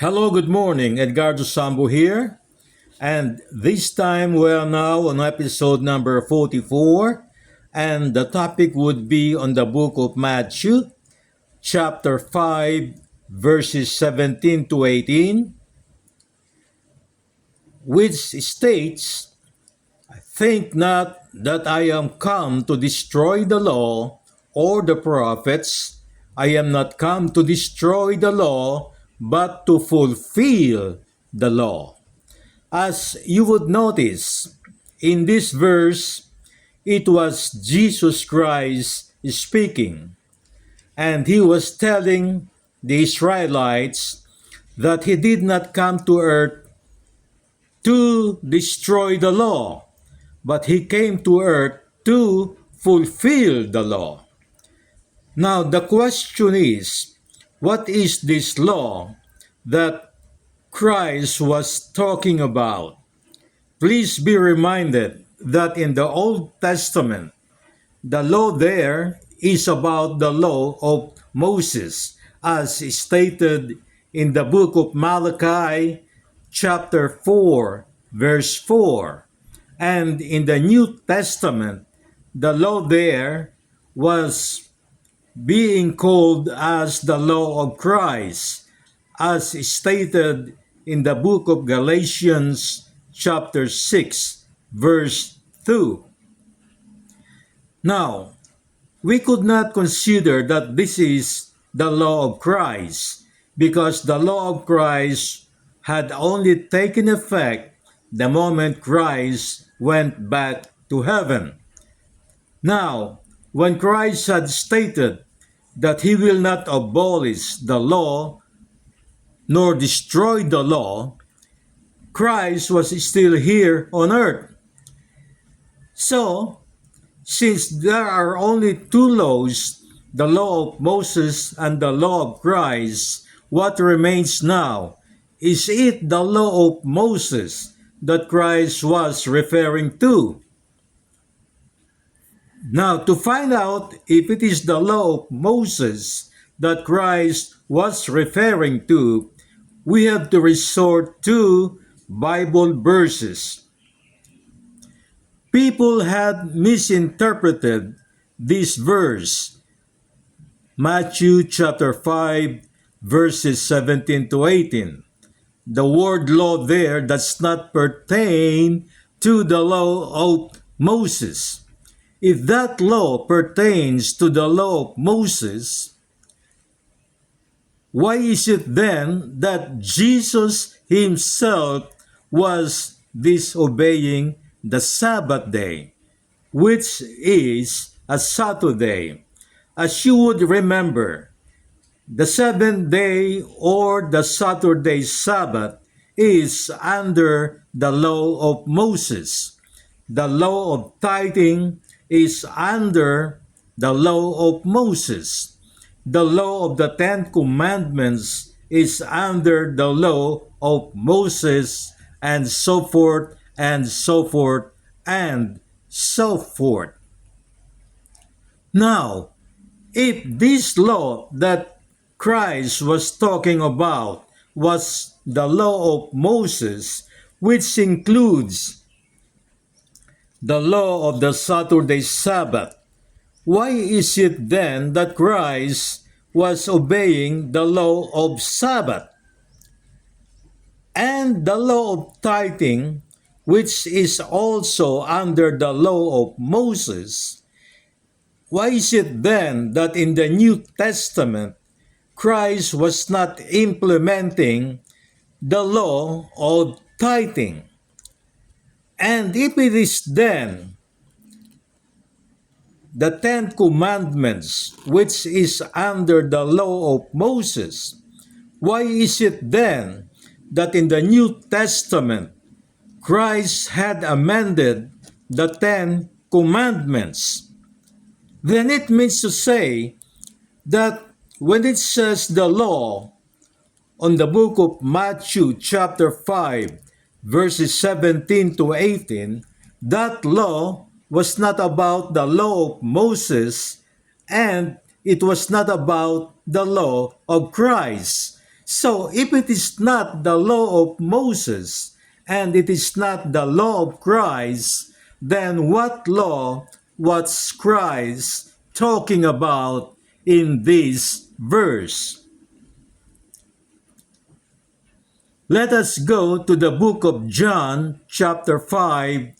Hello, good morning. Edgardo Sambo here. And this time we are now on episode number 44. And the topic would be on the book of Matthew, chapter 5, verses 17 to 18, which states, "Think not that I am come to destroy the law or the prophets. I am not come to destroy the law, but to fulfill the law." As you would notice, in this verse, it was Jesus Christ speaking, and he was telling the Israelites that he did not come to earth to destroy the law, but he came to earth to fulfill the law. Now, the question is, what is this law that Christ was talking about? Please be reminded that in the Old Testament, the law there is about the law of Moses, as stated in the book of Malachi, chapter 4, verse 4. And in the New Testament, the law there was being called as the law of Christ, as stated in the book of Galatians, chapter 6, verse 2. Now, we could not consider that this is the law of Christ because the law of Christ had only taken effect the moment Christ went back to heaven. Now, when Christ had stated that he will not abolish the law nor destroy the law, Christ was still here on earth. So, since there are only two laws, the law of Moses and the law of Christ, what remains now? Is it the law of Moses that Christ was referring to? Now, to find out if it is the law of Moses that Christ was referring to, we have to resort to Bible verses. People had misinterpreted this verse, Matthew chapter 5, verses 17 to 18. The word law there does not pertain to the law of Moses. If that law pertains to the law of Moses, why is it then that Jesus himself was disobeying the Sabbath day, which is a Saturday? As you would remember, the seventh day or the Saturday Sabbath is under the law of Moses. The law of tithing is under the law of Moses. The law of the Ten Commandments is under the law of Moses, and so forth, and so forth, and so forth. Now, if this law that Christ was talking about was the law of Moses, which includes the law of the Saturday Sabbath, why is it then that Christ was obeying the law of Sabbath? And the law of tithing, which is also under the law of Moses, why is it then that in the New Testament, Christ was not implementing the law of tithing? And if it is then the Ten Commandments, which is under the law of Moses, why is it then that in the New Testament, Christ had amended the Ten Commandments? Then it means to say that when it says the law on the book of Matthew chapter 5, verses 17 to 18, that law was not about the law of Moses, and it was not about the law of Christ. So if it is not the law of Moses and it is not the law of Christ, then what law was Christ talking about in this verse? Let us go to the book of John, chapter 5,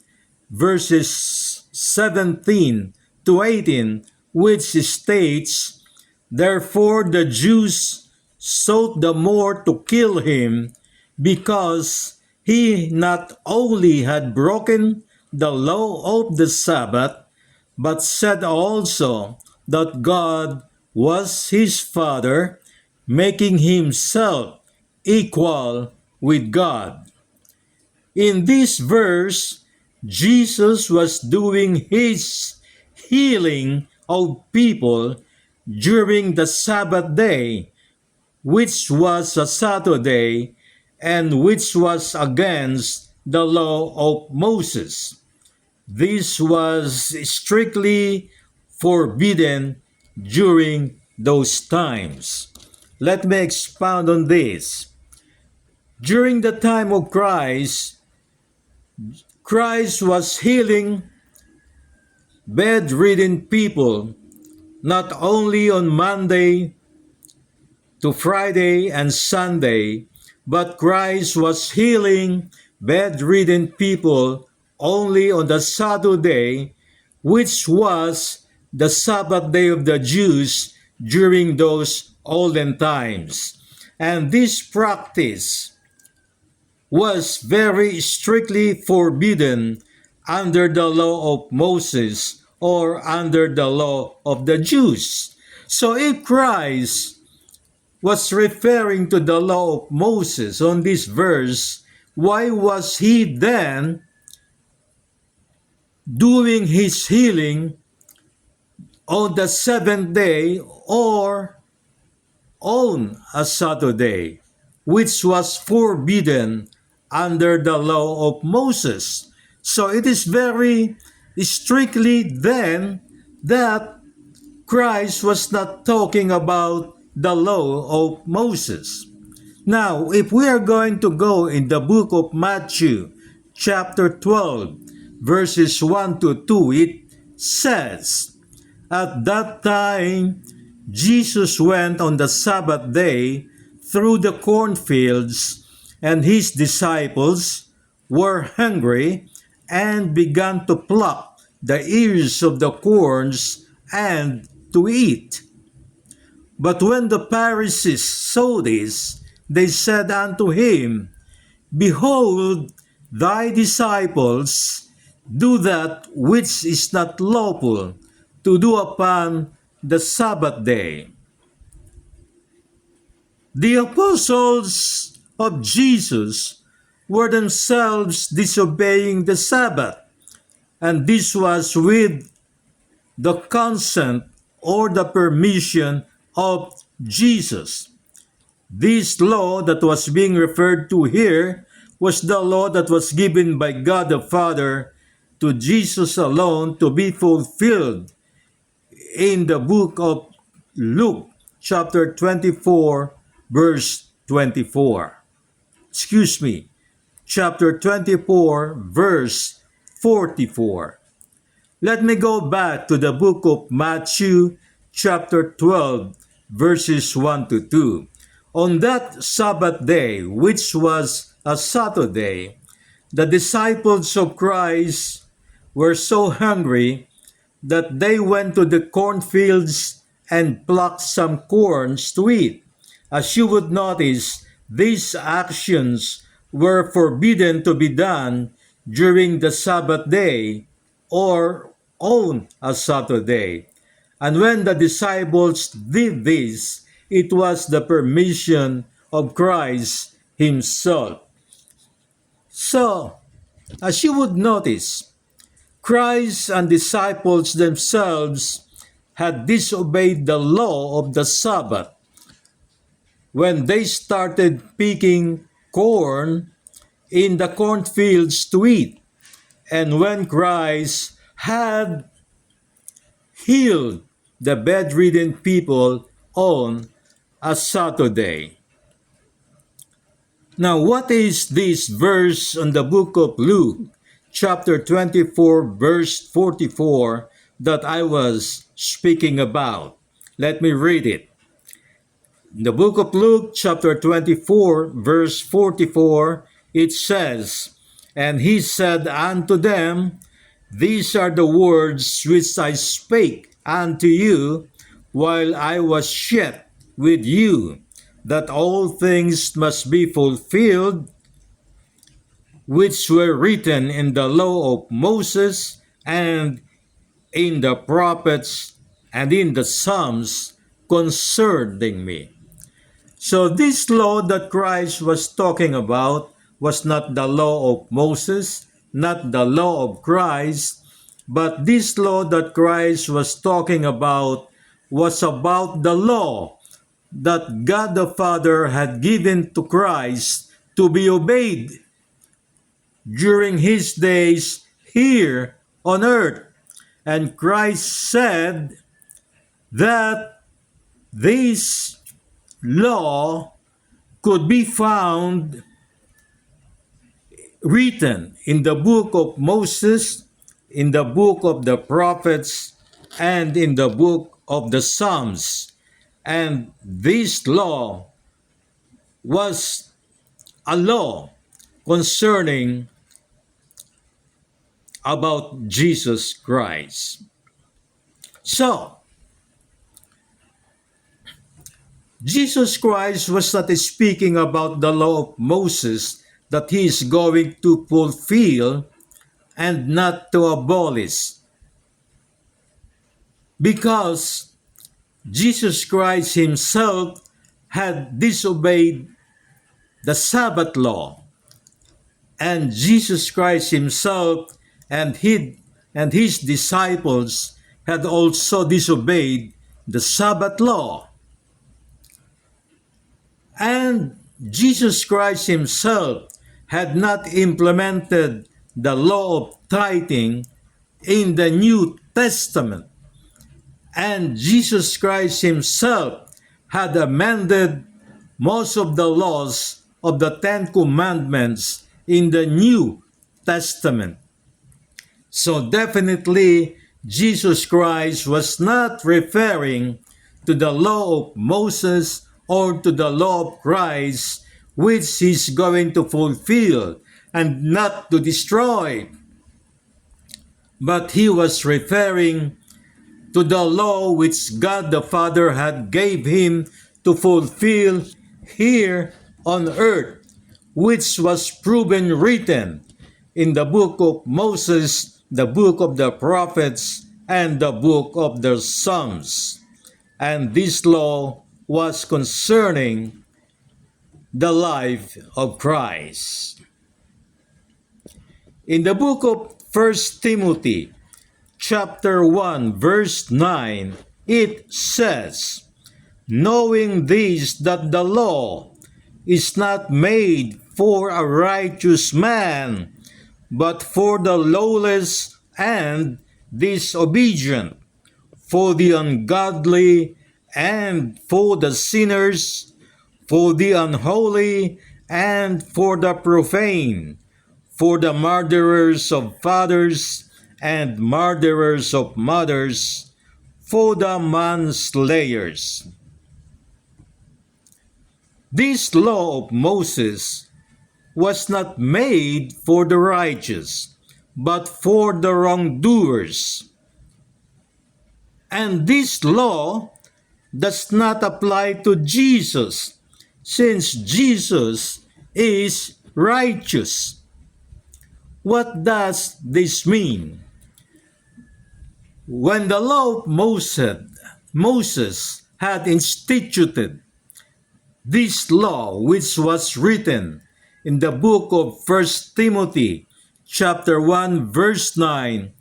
verses 17 to 18, which states, "Therefore the Jews sought the more to kill him, because he not only had broken the law of the Sabbath, but said also that God was his Father, making himself equal with God." In this verse, Jesus was doing his healing of people during the Sabbath day, which was a Saturday and which was against the law of Moses. This was strictly forbidden during those times. Let me expound on this. During the time of Christ, Christ was healing bedridden people not only on Monday to Friday and Sunday, but Christ was healing bedridden people only on the Saturday, which was the Sabbath day of the Jews during those olden times. And this practice was very strictly forbidden under the law of Moses or under the law of the Jews. So if Christ was referring to the law of Moses on this verse, why was he then doing his healing on the seventh day or on a Saturday, which was forbidden under the law of Moses? So it is very strictly then that Christ was not talking about the law of Moses. Now, if we are going to go in the book of Matthew, chapter 12, verses 1 to 2, it says, "At that time, Jesus went on the Sabbath day through the cornfields, and his disciples were hungry and began to pluck the ears of the corns and to eat. But when the Pharisees saw this, they said unto him, Behold, thy disciples do that which is not lawful to do upon the Sabbath day." The apostles of Jesus were themselves disobeying the Sabbath, and this was with the consent or the permission of Jesus. This law that was being referred to here was the law that was given by God the Father to Jesus alone to be fulfilled in the book of Luke, chapter 24, verse 24. Chapter 24, verse 44. Let me go back to the book of Matthew, chapter 12, verses 1 to 2. On that Sabbath day, which was a Saturday, the disciples of Christ were so hungry that they went to the cornfields and plucked some corns to eat. As you would notice, these actions were forbidden to be done during the Sabbath day or on a Saturday. And when the disciples did this, it was the permission of Christ himself. So, as you would notice, Christ and disciples themselves had disobeyed the law of the Sabbath when they started picking corn in the cornfields to eat, and when Christ had healed the bedridden people on a Saturday. Now, what is this verse on the book of Luke, chapter 24, verse 44, that I was speaking about? Let me read it. In the book of Luke, chapter 24, verse 44, it says, "And he said unto them, These are the words which I spake unto you while I was yet with you, that all things must be fulfilled which were written in the law of Moses and in the prophets and in the Psalms concerning me." So this law that Christ was talking about was not the law of Moses, not the law of Christ, but this law that Christ was talking about was about the law that God the Father had given to Christ to be obeyed during his days here on earth. And Christ said that this law could be found written in the book of Moses, in the book of the prophets, and in the book of the Psalms. And this law was a law concerning about Jesus Christ. So, Jesus Christ was not speaking about the law of Moses that he is going to fulfill and not to abolish, because Jesus Christ himself had disobeyed the Sabbath law, and Jesus Christ himself and his disciples had also disobeyed the Sabbath law. And Jesus Christ himself had not implemented the law of tithing in the New Testament. And Jesus Christ himself had amended most of the laws of the Ten Commandments in the New Testament. So definitely, Jesus Christ was not referring to the law of Moses or to the law of Christ, which he's going to fulfill and not to destroy. But he was referring to the law which God the Father had gave him to fulfill here on earth, which was proven written in the book of Moses, the book of the prophets, and the book of the Psalms. And this law was concerning the life of Christ. In the book of 1 Timothy, chapter 1, verse 9, it says, "Knowing this, that the law is not made for a righteous man, but for the lawless and disobedient, for the ungodly and for the sinners, for the unholy and for the profane, for the murderers of fathers and murderers of mothers, for the manslayers." This law of Moses was not made for the righteous, but for the wrongdoers. And this law does not apply to Jesus, since Jesus is righteous. What does this mean? When the law of Moses had instituted this law, which was written in the book of 1 Timothy chapter 1 verse 9,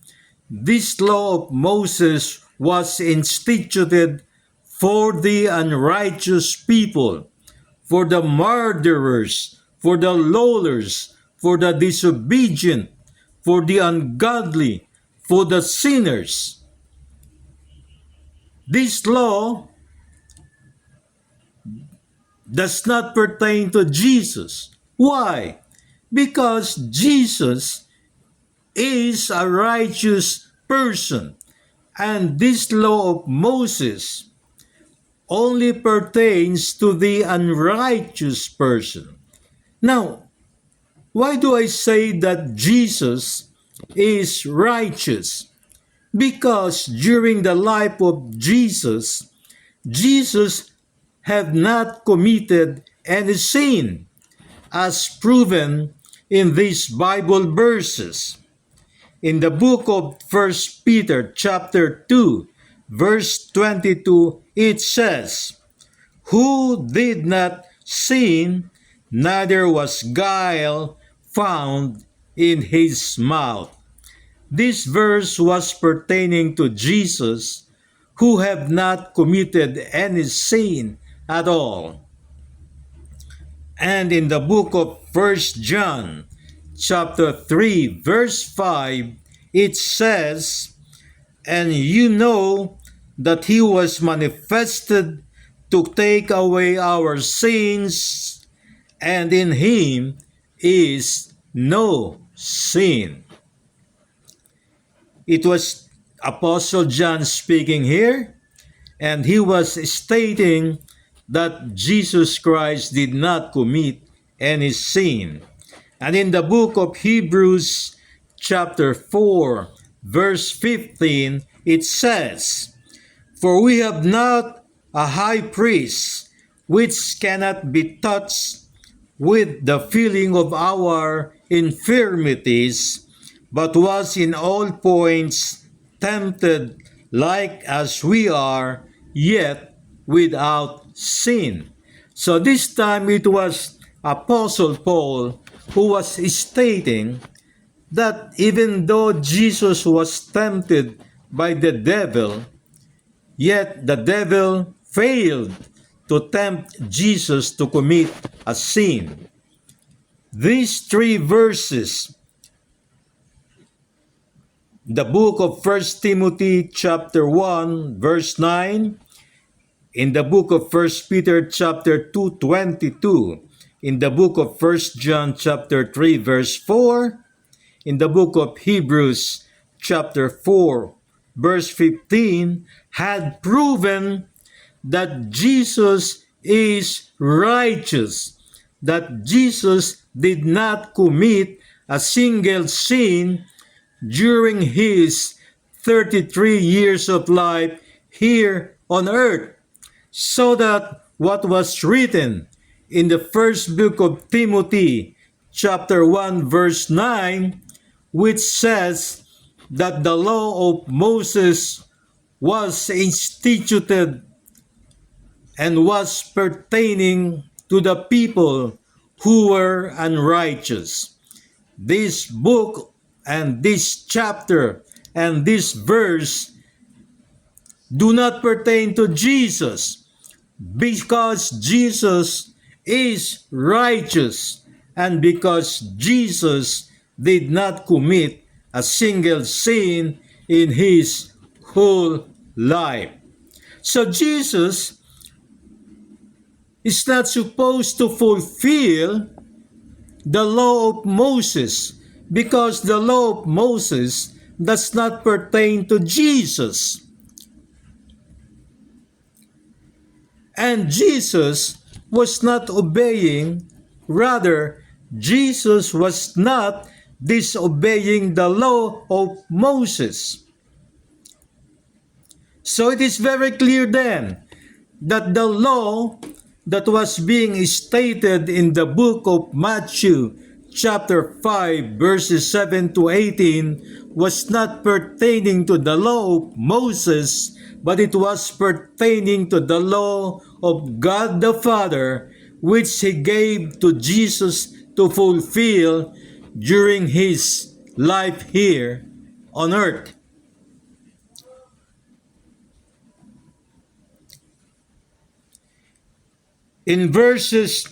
this law of Moses was instituted for the unrighteous people, for the murderers, for the lawless, for the disobedient, for the ungodly, for the sinners. This law does not pertain to Jesus, Why? Because Jesus is a righteous person, and this law of Moses only pertains to the unrighteous person. Now, why do I say that Jesus is righteous? Because during the life of Jesus, Jesus had not committed any sin, as proven in these Bible verses. In the book of 1 Peter chapter 2, verse 22, it says, "Who did not sin, neither was guile found in his mouth." This verse was pertaining to Jesus, who have not committed any sin at all. And in the book of 1 John chapter 3 verse 5, it says, "And you know that he was manifested to take away our sins, and in him is no sin." It was Apostle John speaking here, and he was stating that Jesus Christ did not commit any sin. And in the book of Hebrews chapter 4 verse 15, it says, "For we have not a high priest which cannot be touched with the feeling of our infirmities, but was in all points tempted like as we are, yet without sin." So this time it was Apostle Paul who was stating that even though Jesus was tempted by the devil, yet the devil failed to tempt Jesus to commit a sin. These three verses, the book of 1 Timothy chapter 1 verse 9, in the book of 1 Peter chapter 2:22, in the book of 1 John chapter 3 verse 4, in the book of Hebrews chapter 4 verse 15, had proven that Jesus is righteous, that Jesus did not commit a single sin during his 33 years of life here on earth, so that what was written in the first book of Timothy chapter 1 verse 9, which says that the law of Moses was instituted and was pertaining to the people who were unrighteous. This book and this chapter and this verse do not pertain to Jesus, because Jesus is righteous and because Jesus did not commit a single sin in his whole life. So Jesus is not supposed to fulfill the law of Moses, because the law of Moses does not pertain to Jesus. And Jesus was not obeying, rather, Jesus was not disobeying the law of Moses. So it is very clear then that the law that was being stated in the book of Matthew chapter 5 verses 7 to 18 was not pertaining to the law of Moses, but it was pertaining to the law of God the Father, which he gave to Jesus to fulfill during his life here on earth. In verses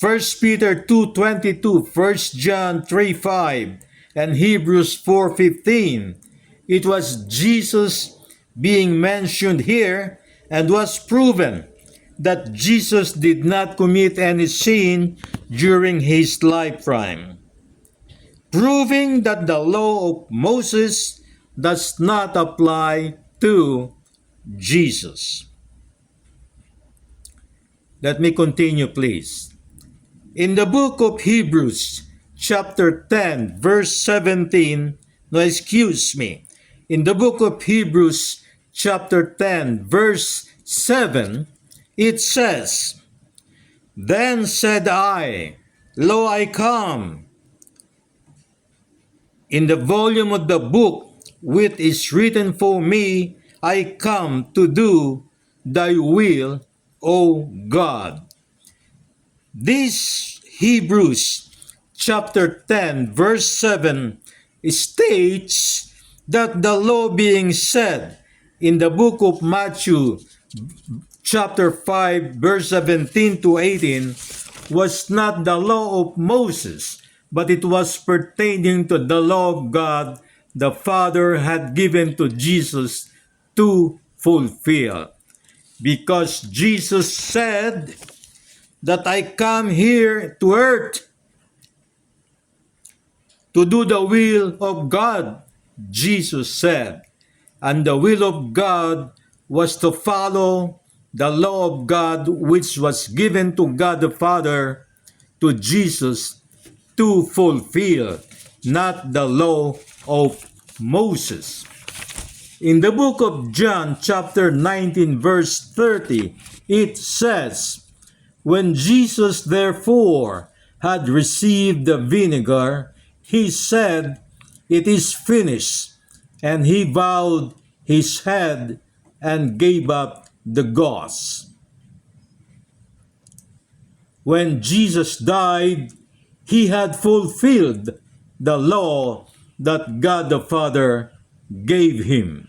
1 Peter 2:22, 1 John 3:5, and Hebrews 4:15, it was Jesus being mentioned here and was proven that Jesus did not commit any sin during his lifetime, proving that the law of Moses does not apply to Jesus. Let me continue, please. In the book of Hebrews, chapter 10, verse 17, no, excuse me. In the book of Hebrews, chapter 10, verse 7, it says, "Then said I, Lo, I come. In the volume of the book which is written for me, I come to do thy will, O God." This Hebrews chapter 10 verse 7 states that the law being said in the book of Matthew chapter 5 verse 17 to 18 was not the law of Moses, but it was pertaining to the law of God the Father had given to Jesus to fulfill. Because Jesus said that I come here to earth to do the will of God, Jesus said. And the will of God was to follow the law of God which was given to God the Father to Jesus to fulfill, not the law of Moses. In the book of John chapter 19 verse 30, it says, "When Jesus therefore had received the vinegar, he said, It is finished. And he bowed his head and gave up the ghost." When Jesus died, he had fulfilled the law that God the Father gave him.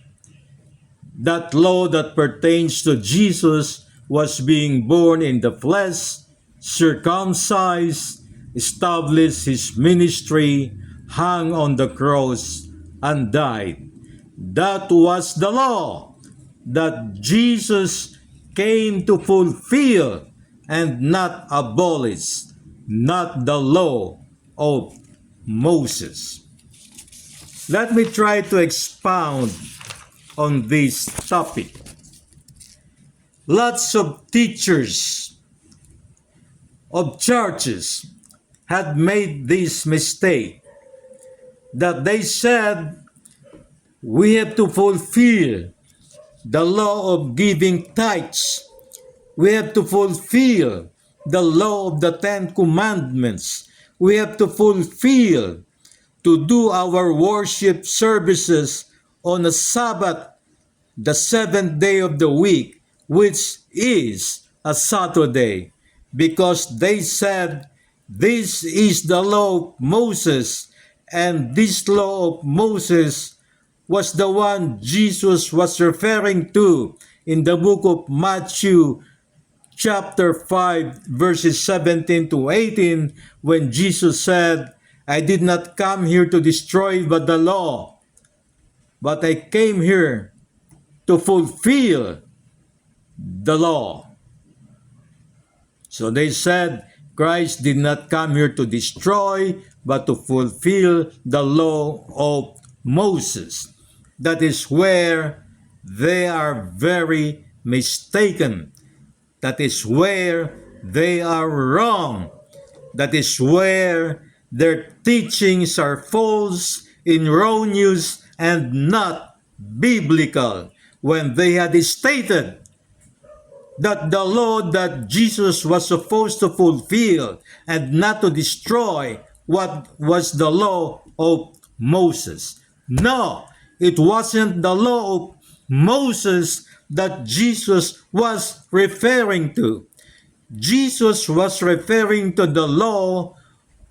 That law that pertains to Jesus was being born in the flesh, circumcised, established his ministry, hung on the cross, and died. That was the law that Jesus came to fulfill and not abolish, not the law of Moses. Let me try to expound on this topic. Lots of teachers of churches had made this mistake that they said we have to fulfill the law of giving tithes. We have to fulfill the law of the 10 Commandments. We have to fulfill to do our worship services on a Sabbath, the 7th day of the week, which is a Saturday, because they said this is the law of Moses, and this law of Moses was the one Jesus was referring to in the book of Matthew chapter 5 verses 17 to 18, when Jesus said, "I did not come here to destroy but the law, but I came here to fulfill the law." So they said Christ did not come here to destroy but to fulfill the law of Moses. That is where they are very mistaken. That is where they are wrong. That is where their teachings are false, erroneous, and not biblical, when they had stated that the law that Jesus was supposed to fulfill and not to destroy what was the law of Moses. No, it wasn't the law of Moses that Jesus was referring to. Jesus was referring to the law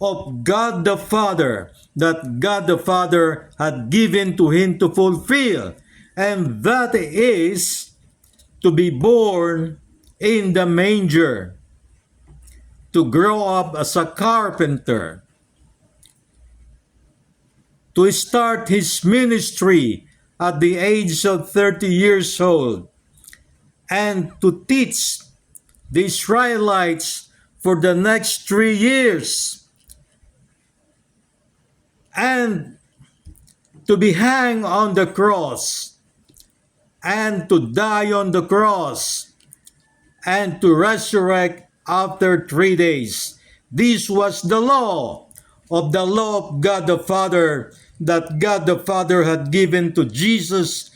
of God the Father that God the Father had given to him to fulfill, and that is to be born in the manger, to grow up as a carpenter, to start his ministry at the age of 30 years old, and to teach the Israelites for the next 3 years and to be hanged on the cross and to die on the cross and to resurrect after 3 days. This was the law of God the Father that God the Father had given to Jesus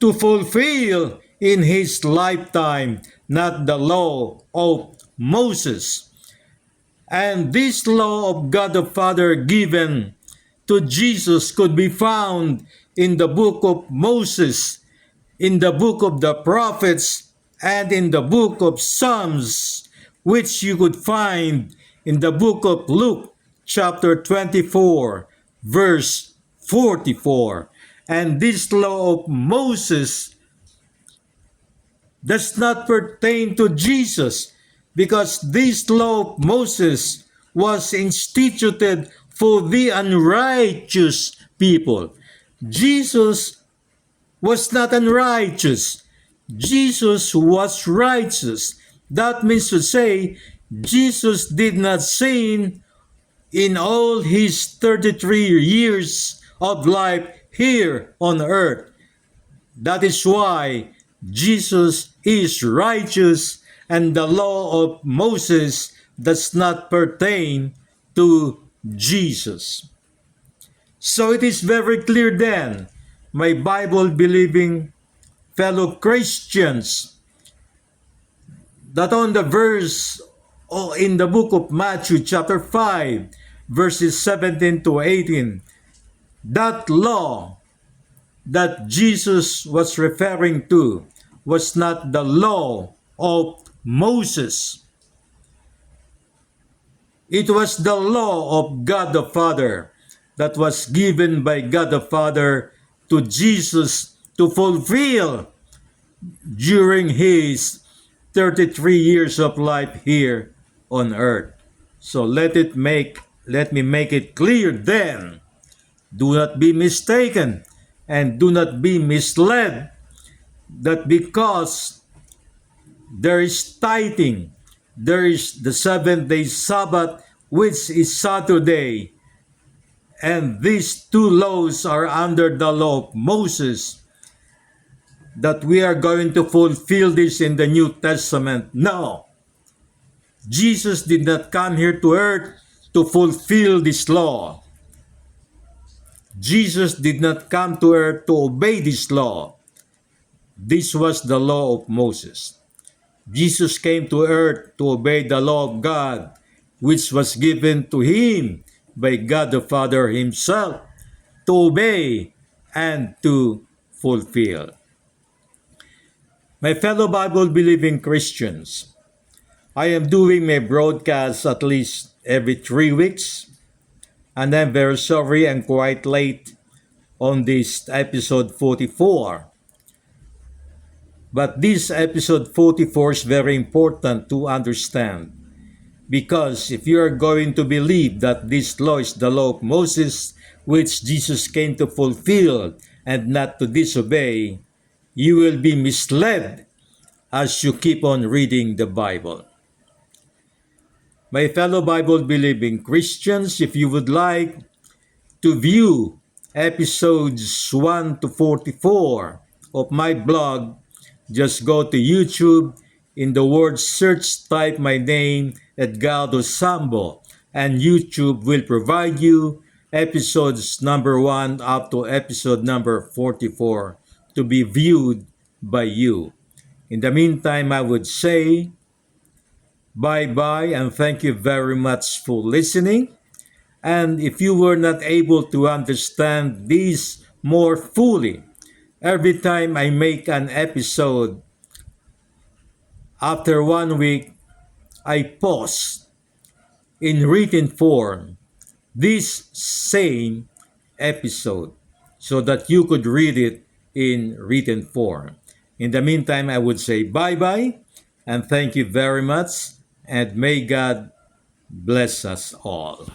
to fulfill in his lifetime, not the law of Moses. And this law of God the Father given to Jesus could be found in the book of Moses, in the book of the prophets, and in the book of Psalms, which you could find in the book of Luke, chapter 24, verse 44. And this law of Moses does not pertain to Jesus, because this law of Moses was instituted for the unrighteous people. Jesus was not unrighteous. Jesus was righteous. That means to say, Jesus did not sin in all his 33 years of life here on earth. That is why Jesus is righteous, and the law of Moses does not pertain to Jesus. So it is very clear then, my Bible-believing fellow Christians, that on the verse in the book of Matthew chapter 5, verses 17 to 18, that law that Jesus was referring to was not the law of Moses. It was the law of God the Father that was given by God the Father to Jesus to fulfill during his 33 years of life here on earth. So let me make it clear then. Do not be mistaken and do not be misled that because there is tithing, there is the 7-day Sabbath, which is Saturday, and these two laws are under the law of Moses, that we are going to fulfill this in the New Testament. No. Jesus did not come here to earth to fulfill this law. Jesus did not come to earth to obey this law. This was the law of Moses. Jesus came to earth to obey the law of God, which was given to him by God the Father himself, to obey and to fulfill. My fellow Bible-believing Christians, I am doing my broadcast at least every 3 weeks, and I'm very sorry I'm quite late on this episode 44. But this episode 44 is very important to understand, because if you are going to believe that this law is the law of Moses, which Jesus came to fulfill and not to disobey, you will be misled as you keep on reading the Bible. My fellow Bible-believing Christians, if you would like to view episodes 1 to 44 of my blog, just go to YouTube. In the word search, type my name, Edgardo Sambo, and YouTube will provide you episodes number 1 up to episode number 44 to be viewed by you. In the meantime, I would say bye-bye and thank you very much for listening. And if you were not able to understand this more fully, every time I make an episode, after 1 week, I post in written form this same episode so that you could read it in written form. In the meantime, I would say bye-bye and thank you very much, and may God bless us all.